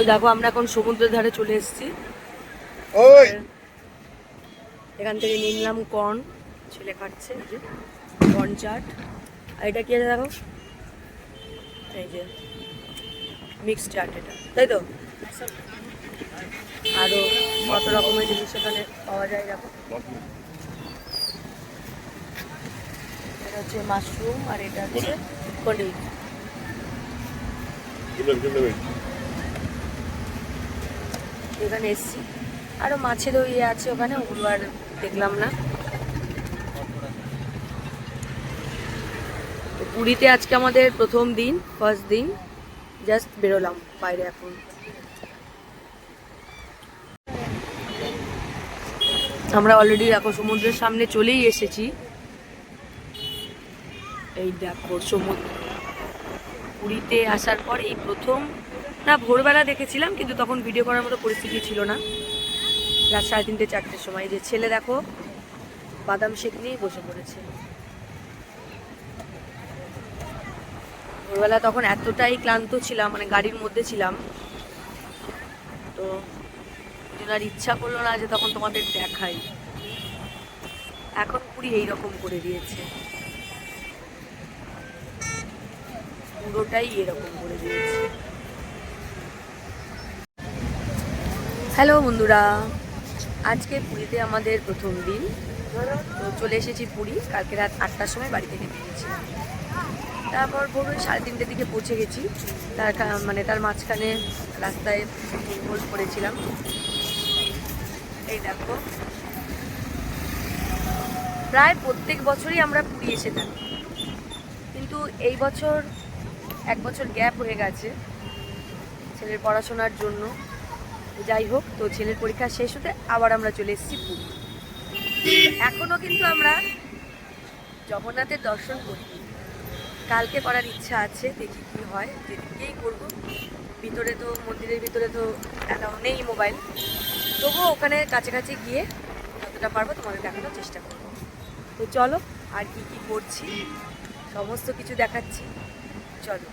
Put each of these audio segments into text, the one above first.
দেখো আমরা এখন সমুদ্রের ধারে চলে এসেছি। এখান থেকে নিলাম কর্ন, ছেলে খাচ্ছে, এই যে কর্ন চাট। আর এটা কি আছে দেখো, এই যে মিক্স চাট, এটা তাই তো। আরো কত রকমের জিনিস এখানে পাওয়া যায় দেখো। এটা হচ্ছে মাশরুম আর এটা হচ্ছে পনির। এখানে এসছি, আরো মাছেরও ইয়ে আছে ওখানে, ওগুলো আর দেখলাম না। তো পুরীতে আজকে আমাদের প্রথম দিন, ফার্স্ট দিন, জাস্ট বেরোলাম বাইরে এখন। আমরা অলরেডি দেখো সমুদ্রের সামনে চলেই এসেছি। এই দেখো সমুদ্র, পুরীতে আসার পর এই প্রথম, না ভোরবেলা দেখেছিলাম কিন্তু তখন ভিডিও করার মতো পরিস্থিতি ছিল না, রাত 3:30 4টের সময়। যে ছেলে দেখো বাদাম শেক নিয়ে বসে পড়েছে। ভোরবেলা তখন এতটাই ক্লান্ত ছিলাম, মানে গাড়ির মধ্যে ছিলাম, তো আর ইচ্ছা করলো না যে তখন তোমাদের দেখাই। এখন পুরী এইরকম করে দিয়েছে, পুরোটাই এরকম করে দিয়েছে। হ্যালো বন্ধুরা, আজকে পুরীতে আমাদের প্রথম দিন। তো চলে এসেছি পুরী, কালকে রাত 8টার সময় বাড়ি থেকে বেরিয়েছিলাম। তারপর ভোর 3:30 দিকে পৌঁছে গেছি। তার মাঝখানে রাস্তায় ভুল করেছিলাম। এই দেখো, প্রায় প্রত্যেক বছরই আমরা পুরী এসে থাকি, কিন্তু এই বছর 1 বছর গ্যাপ হয়ে গেছে ছেলের পড়াশোনার জন্য। যাই হোক, তো ছেলের পরীক্ষা শেষ হতে আবার আমরা চলে এসেছি পুরী। এখনো কিন্তু আমরা জগন্নাথের দর্শন করি, কালকে করার ইচ্ছা আছে, দেখি কি হয়, যেদিকেই করবো। ভিতরে তো, মন্দিরের ভিতরে তো অ্যালাউ নেই মোবাইল, তবুও ওখানে কাছাকাছি গিয়ে যতটা পারবো তোমাদের দেখানোর চেষ্টা করবো। তো চলো, আর কি কি করছি সমস্ত কিছু দেখাচ্ছি, চলো।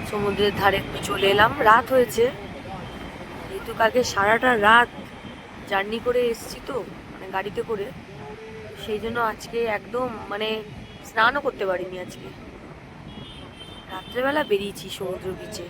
সমুদ্রের ধারে একটু চলে এলাম, রাত হয়েছে, যেহেতু কালকে সারাটা রাত জার্নি করে এসছি তো, মানে গাড়িতে করে, সেই জন্য আজকে একদম মানে স্নানও করতে পারিনি আজকে। রাত্রেবেলা বেরিয়েছি সমুদ্র বিচে।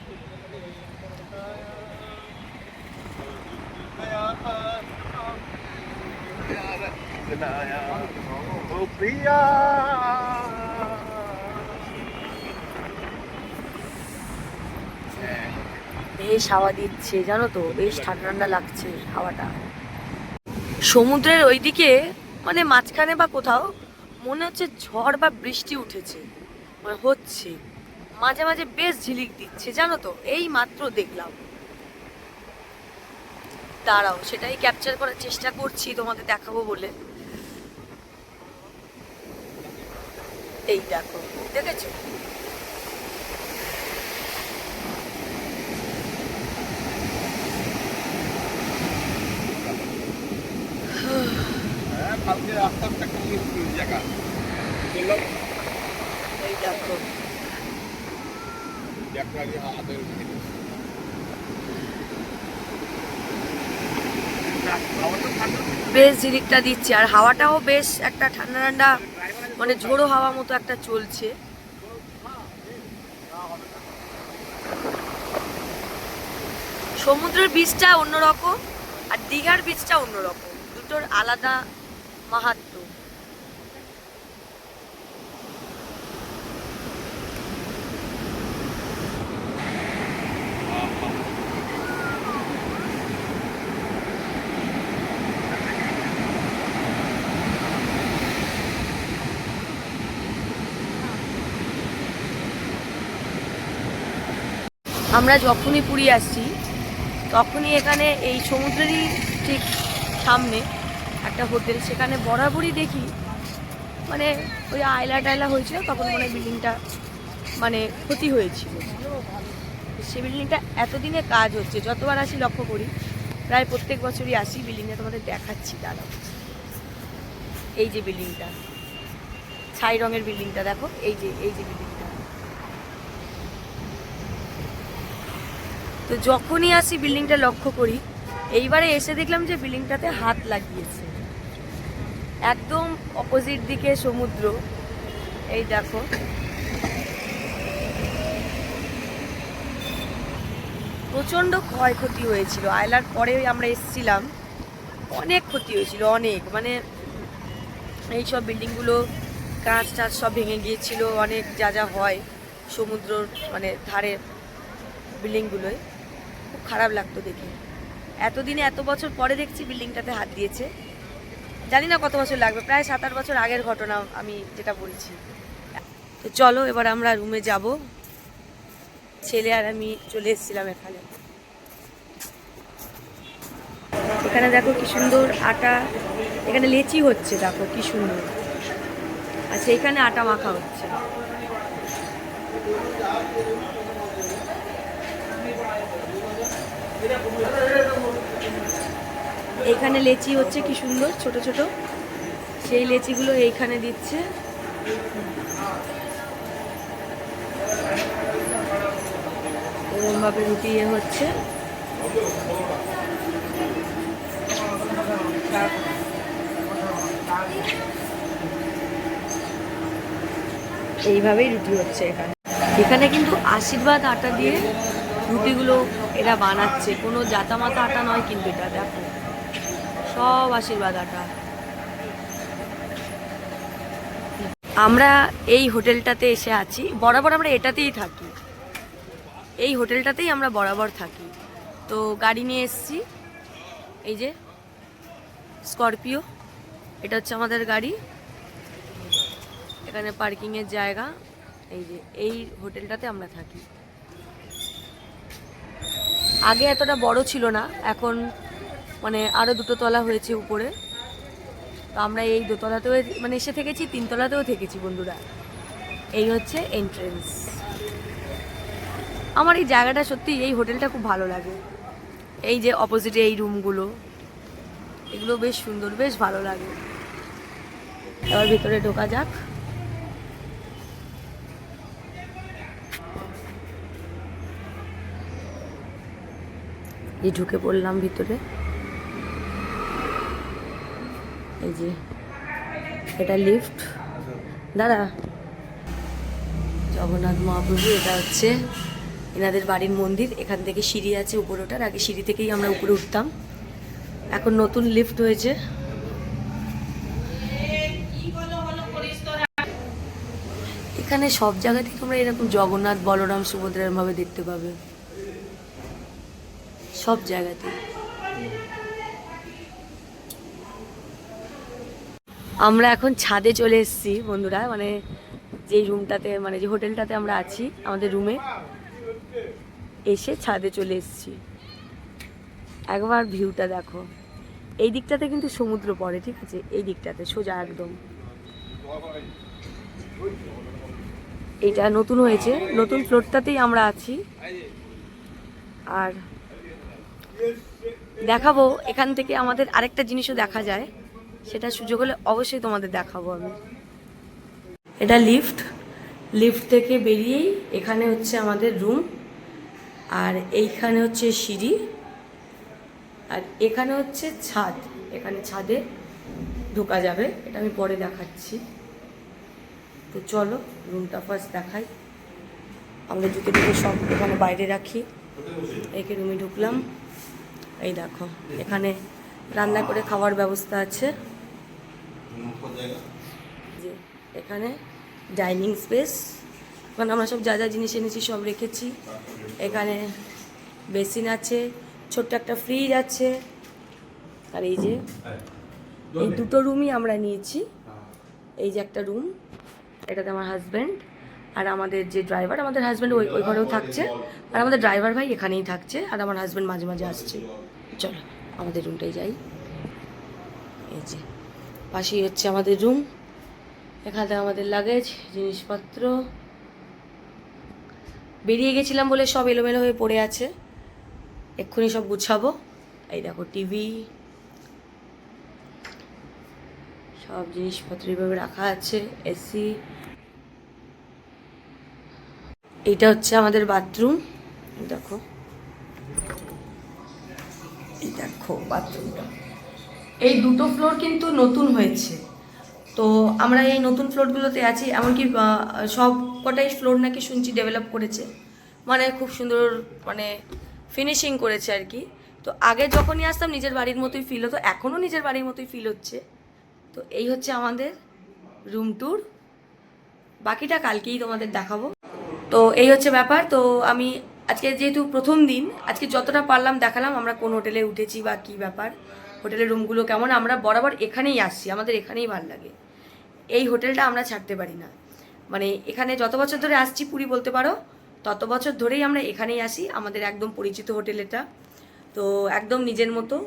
বেশ হাওয়া দিচ্ছে জানো তো, বেশ ঠান্ডা ঠান্ডা লাগছে হাওয়াটা। সমুদ্রের ওইদিকে মানে মাঝখানে বা কোথাও মনে হচ্ছে ঝড় বা বৃষ্টি উঠেছে, মানে হচ্ছে, মাঝে মাঝে বেশ ঝিলিক দিচ্ছে জানো তো। এই মাত্র দেখলাম, দাঁড়াও সেটাই ক্যাপচার করার চেষ্টা করছি তোমাদের দেখাবো বলে। এই দেখো, দেখেছো? এই দেখো, বেশ ঝিলিকটা দিচ্ছে, আর হাওয়াটাও বেশ একটা ঠান্ডা ঠান্ডা, মানে ঝোড়ো হাওয়া মতো একটা চলছে। সমুদ্রের বীজটা অন্যরকম আর দীঘার বীজটা অন্যরকম, দুটোর আলাদা মাহাত্ম্য। আমরা যখনই পুরী আসছি তখনই এখানে এই সমুদ্রেরই ঠিক সামনে একটা হোটেল, সেখানে বরাবরই দেখি মানে ওই আয়লা টায়লা হয়েছিল তখন মনে হয় বিল্ডিংটা মানে ক্ষতি হয়েছিল, সে বিল্ডিংটা এতদিনে কাজ হচ্ছে। যতবার আসি লক্ষ্য করি, প্রায় প্রত্যেক বছরই আসি। বিল্ডিংটা তোমাদের দেখাচ্ছি, দাঁড়াও, এই যে বিল্ডিংটা, ছাই রঙের বিল্ডিংটা দেখো, এই যে বিল্ডিংটা। তো যখনই আসি বিল্ডিংটা লক্ষ্য করি, এইবারে এসে দেখলাম যে বিল্ডিংটাতে হাত লাগিয়েছে। একদম অপোজিট দিকে সমুদ্র, এই দেখো। প্রচণ্ড ক্ষয়ক্ষতি হয়েছিল, আয়লার পরে আমরা এসেছিলাম, অনেক ক্ষতি হয়েছিল, অনেক, মানে এইসব বিল্ডিংগুলো কাঁচ টাচ সব ভেঙে গিয়েছিল, অনেক যা যা হয় সমুদ্রর মানে ধারে বিল্ডিংগুলোয়। খুব খারাপ লাগতো দেখে। এতদিনে এত বছর পরে দেখছি বিল্ডিংটাতে হাত দিয়েছে। জানি না কত বছর লাগবে, প্রায় 7-8 বছর আগের ঘটনা আমি যেটা বলছি। তো চলো এবার আমরা রুমে যাব। ছেলে আর আমি চলে এসেছিলাম এখানে। এখানে দেখো কি সুন্দর আটা, এখানে লেচি হচ্ছে, দেখো কি সুন্দর। আচ্ছা, এখানে আটা মাখা হচ্ছে। এইখানে লেচি হচ্ছে কি সুন্দর, ছোট ছোট, সেই লেচিগুলো এইখানে দিচ্ছে। এরকমভাবে রুটি হচ্ছে। এইভাবেই রুটি হচ্ছে এখানে। এখানে কিন্তু আশীর্বাদ আটা দিয়ে রুটিগুলো এরা বানাচ্ছে, কোনো জাতামাতা আটা নয় কিন্তু, এটা দেখো সব আশীর্বাদ আটা। আমরা এই হোটেলটাতে এসে আছি, বরাবর আমরা এটাতেই থাকি, এই হোটেলটাতেই আমরা বরাবর থাকি। তো গাড়ি নিয়ে এসেছি, এই যে স্করপিও, এটা হচ্ছে আমাদের গাড়ি। এখানে পার্কিংয়ের জায়গা, এই যে এই হোটেলটাতে আমরা থাকি। আগে এতটা বড় ছিল না, এখন মানে আরও 2টো তলা হয়েছে উপরে। তো আমরা এই 2তলাতেও মানে এসে থেকেছি, 3তলাতেও থেকেছি বন্ধুরা। এই হচ্ছে এন্ট্রেন্স। আমার এই জায়গাটা সত্যি, এই হোটেলটা খুব ভালো লাগে। এই যে অপোজিটে এই রুমগুলো, এগুলো বেশ সুন্দর, বেশ ভালো লাগে। এবার ভিতরে ঢোকা যাক। এই ঢুকে পড়লাম ভিতরে। এই যে এটা লিফট, দাঁড়া। জগন্নাথ মহাপ্রভু, এটা হচ্ছে এনাদের বাড়ির মন্দির। এখান থেকে সিঁড়ি আছে উপরে ওঠার, আগে সিঁড়ি থেকেই আমরা উপরে উঠতাম, এখন নতুন লিফট হয়েছে। এখানে সব জায়গাতেই তোমরা এরকম জগন্নাথ, বলরাম, সুভদ্রা ভাবে দেখতে পাবে, সব জায়গাতে। আমরা এখন ছাদে চলে এসেছি বন্ধুরা, মানে যেই রুমটাতে, মানে যে হোটেলটাতে আমরা আছি, আমাদের রুমে এসে ছাদে চলে এসেছি। একবার ভিউটা দেখো, এই দিকটাতে কিন্তু সমুদ্র পড়ে, ঠিক আছে, এই দিকটাতে সোজা একদম। এইটা নতুন হয়েছে, নতুন ফ্লোরটাতেই আমরা আছি। আর দেখাবো এখান থেকে আমাদের আরেকটা জিনিসও দেখা যায়, সেটা সুযোগ হলে অবশ্যই তোমাদের দেখাবো আমি। এটা লিফট, লিফট থেকে বেরিয়েই এখানে হচ্ছে আমাদের রুম, আর এইখানে হচ্ছে সিঁড়ি, আর এখানে হচ্ছে ছাদ। এখানে ছাদে ঢোকা যাবে, এটা আমি পরে দেখাচ্ছি। তো চলো রুমটা ফার্স্ট দেখাই। আমরা জুতো টুতো সব এখানে বাইরে রাখি, একে রুমে ঢুকলাম। এই দেখো এখানে রান্না করে খাওয়ার ব্যবস্থা আছে। যে এখানে ডাইনিং স্পেস, ওখানে আমরা সব যা যা জিনিস এনেছি সব রেখেছি। এখানে বেসিন আছে, ছোট্ট একটা ফ্রিজ আছে। আর এই যে এই 2টো রুমই আমরা নিয়েছি। এই যে একটা রুম, এটাতে আমার হাজব্যান্ড আর আমাদের যে ড্রাইভার, আমাদের হাজব্যান্ড ওই ঘরেও থাকছে, আর আমাদের ড্রাইভার ভাই এখানেই থাকছে, আর আমার হাজব্যান্ড মাঝে মাঝে আসছে। চলো আমাদের রুমটাই যাই। এই যে পাশেই হচ্ছে আমাদের রুম, এখানে আমাদের লাগেজ, জিনিসপত্র। বেরিয়ে গেছিলাম বলে সব এলোমেলো হয়ে পড়ে আছে, এক্ষুনি সব গুছাবো। এই দেখো টিভি, সব জিনিসপত্র এইভাবে রাখা আছে, এসি। এইটা হচ্ছে আমাদের বাথরুম, দেখো এই দেখো বাথরুমটা। এই দুটো ফ্লোর কিন্তু নতুন হয়েছে, তো আমরা এই নতুন ফ্লোরগুলোতে আছি। এমনকি সব কটাই ফ্লোর নাকি শুনছি ডেভেলপ করেছে, মানে খুব সুন্দর, মানে ফিনিশিং করেছে আর কি। তো আগে যখনই আসতাম নিজের বাড়ির মতোই ফিল হতো, এখনও নিজের বাড়ির মতোই ফিল হচ্ছে। তো এই হচ্ছে আমাদের রুম ট্যুর, বাকিটা কালকেই তোমাদের দেখাবো। তো এই হচ্ছে ব্যাপার। তো আমি আজকে যেহেতু প্রথম দিন, আজকে যতটা পারলাম দেখালাম আমরা কোন হোটেলে উঠেছি বা কী ব্যাপার, হোটেলের রুমগুলো কেমন। আমরা বরাবর এখানেই আসছি, আমাদের এখানেই ভালো লাগে, এই হোটেলটা আমরা ছাড়তে পারি না। মানে এখানে যত বছর ধরে আসছি পুরী বলতে পারো, তত বছর ধরেই আমরা এখানেই আসি। আমাদের একদম পরিচিত হোটেল এটা, তো একদম নিজের মতো,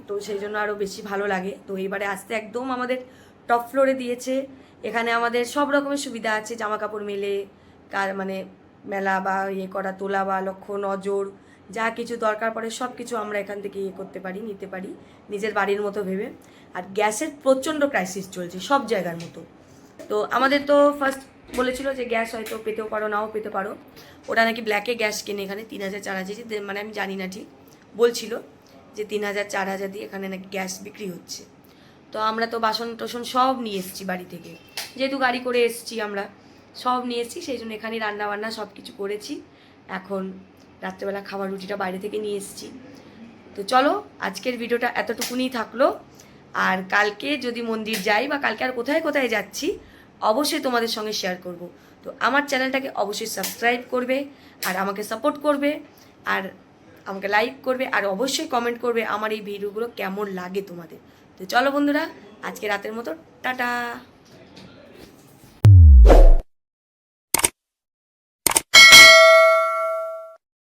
তো সেই জন্য আরও বেশি ভালো লাগে। তো এইবারে আসতে একদম আমাদের টপ ফ্লোরে দিয়েছে। এখানে আমাদের সব রকমের সুবিধা আছে, জামা কাপড় মেলে মানে মেলা বা ইয়ে করা, তোলা বা লক্ষ্য নজর, যা কিছু দরকার পড়ে সব কিছু আমরা এখান থেকে ইয়ে করতে পারি, নিতে পারি নিজের বাড়ির মতো ভেবে। আর গ্যাসের প্রচণ্ড ক্রাইসিস চলছে সব জায়গার মতো। তো আমাদের তো ফার্স্ট বলেছিল যে গ্যাস হয়তো পেতেও পারো, নাও পেতে পারো। ওরা নাকি ব্ল্যাকে গ্যাস কেনে এখানে 3,000-4,000, মানে আমি জানি না ঠিক, বলছিল যে 3,000-4,000 দিয়ে এখানে নাকি গ্যাস বিক্রি হচ্ছে। তো আমরা তো বাসন টাসন সব নিয়ে এসেছি বাড়ি থেকে, যেহেতু গাড়ি করে এসেছি আমরা, সব নিয়ে এসেছি, সেই জন্য এখানেই রান্নাবান্না সব কিছু করেছি। এখন রাত্রেবেলা খাবার রুটিটা বাইরে থেকে নিয়ে এসেছি। তো চলো আজকের ভিডিওটা এতটুকুনি থাকলো। আর কালকে যদি মন্দির যাই বা কালকে আর কোথায় কোথায় যাচ্ছি অবশ্যই তোমাদের সঙ্গে শেয়ার করব। তো আমার চ্যানেলটাকে অবশ্যই সাবস্ক্রাইব করবে, আর আমাকে সাপোর্ট করবে, আর আমাকে লাইক করবে, আর অবশ্যই কমেন্ট করবে আমার এই ভিডিওগুলো কেমন লাগে তোমাদের। তো চলো বন্ধুরা, আজকে রাতের মতো টাটা।